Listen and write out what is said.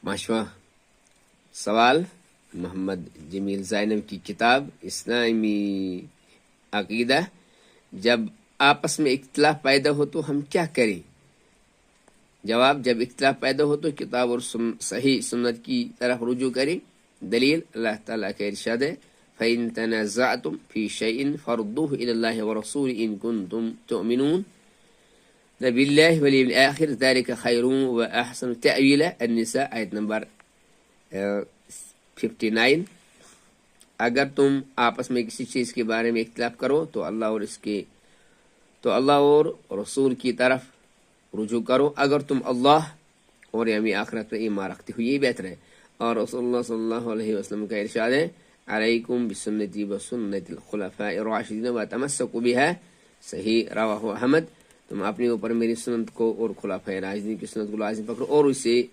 5واں سوال محمد جمیل زینب کی کتاب اسلامی عقیدہ، جب آپس میں اختلاف پیدا ہو تو ہم کیا کریں؟ جواب، جب اختلاف پیدا ہو تو کتاب اور صحیح سنت کی طرف رجوع کریں۔ دلیل، اللہ تعالیٰ کا ارشاد ہے فَإِن تَنَازَعْتُمْ فِي شَيْءٍ فَرُدُّوهُ إِلَى اللَّهِ وَرَسُولِهِ إِن كُنتُمْ تُؤْمِنُونَ بِاللَّهِ وَالْيَوْمِ الْآخِرِ ذَلِكَ خَيْرٌ وَأَحْسَنُ تَأْوِيلًا۔ النساء آیت نمبر 59۔ اگر تم آپس میں کسی چیز کے بارے میں اختلاف کرو تو اللہ اور رسول کی طرف رجوع کرو۔ اگر تم اللہ اور یوم آخرت پر ایمان رکھتے ہو یہ بہتر ہے۔ اور رسول اللہ صلی اللہ علیہ وسلم کا ارشاد ہے علیکم بسنتی وسنت الخلفاء الراشدین وتمسکوا بها، صحیح رواہ احمد۔ تم اپنے اوپر میری سنت کو اور خلفائے راشدین کی سنت کو لازم پکڑو اور اسے